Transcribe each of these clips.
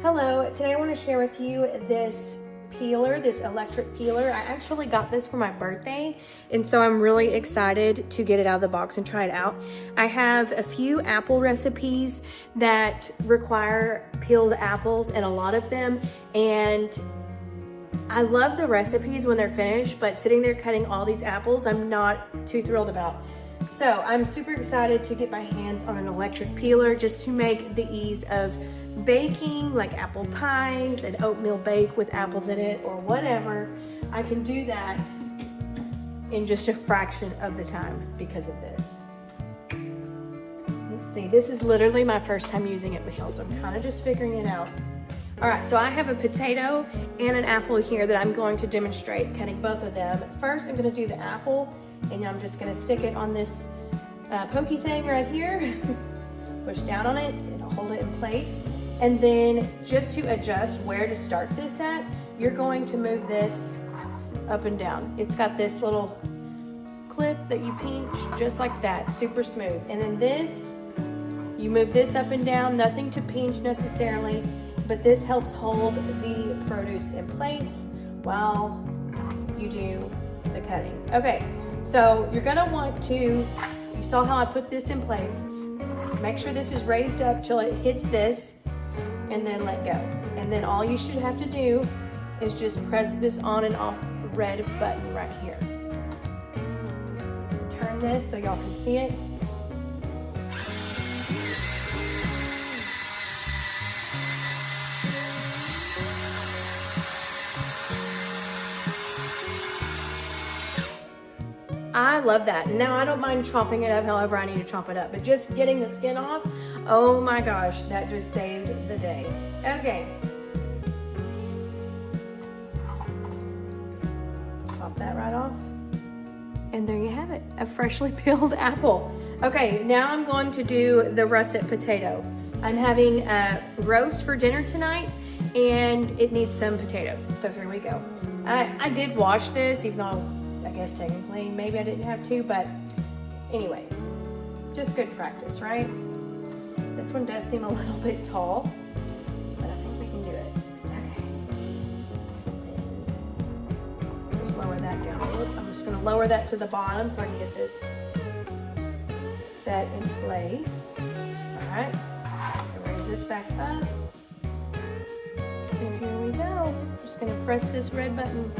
Hello, today I want to share with you this peeler, this electric peeler. I actually got this for my birthday, and so I'm really excited to get it out of the box and try it out. I have a few apple recipes that require peeled apples, and a lot of them, and I love the recipes when they're finished, but sitting there cutting all these apples, I'm not too thrilled about. So I'm super excited to get my hands on an electric peeler just to make the ease of baking, like apple pies, an oatmeal bake with apples in it or whatever. I can do that in just a fraction of the time because of this. Let's see, this is literally my first time using it with y'all, so I'm kind of just figuring it out. All right, so I have a potato and an apple here that I'm going to demonstrate cutting both of them. First, I'm gonna do the apple, and I'm just gonna stick it on this pokey thing right here. Push down on it, it'll hold it in place. And then just to adjust where to start this at, you're going to move this up and down. It's got this little clip that you pinch just like that, super smooth. And then this, you move this up and down, nothing to pinch necessarily, but this helps hold the produce in place while you do the cutting. Okay, so you're gonna want to, you saw how I put this in place. Make sure this is raised up till it hits this, and then let go. And then all you should have to do is just press this on and off red button right here. Turn this so y'all can see it. I love that. Now I don't mind chopping it up however I need to chop it up, but just getting the skin off, oh my gosh, that just saved the day. Okay. Pop that right off. And there you have it, a freshly peeled apple. Okay, now I'm going to do the russet potato. I'm having a roast for dinner tonight, and it needs some potatoes, so here we go. I did wash this, even though I guess technically maybe I didn't have to, but anyways, just good practice, right? This one does seem a little bit tall, but I think we can do it. Okay. Just lower that down a little. I'm just gonna lower that to the bottom so I can get this set in place. All right, raise this back up. And here we go. I'm just gonna press this red button.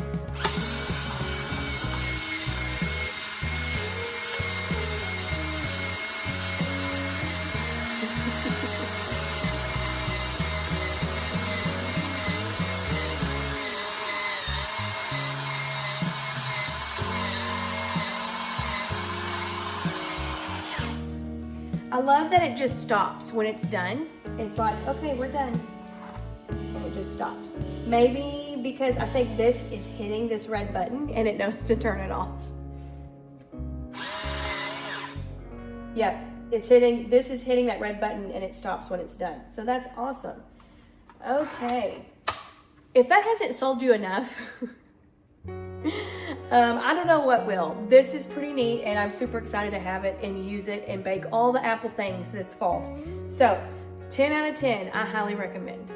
I love that it just stops when it's done. It's like, okay, we're done. And it just stops. Maybe because I think this is hitting this red button and it knows to turn it off. Yeah, it's hitting, this is hitting that red button and it stops when it's done. So that's awesome. Okay. If that hasn't sold you enough, I don't know what will. This is pretty neat, and I'm super excited to have it and use it and bake all the apple things this fall. So 10 out of 10, I highly recommend.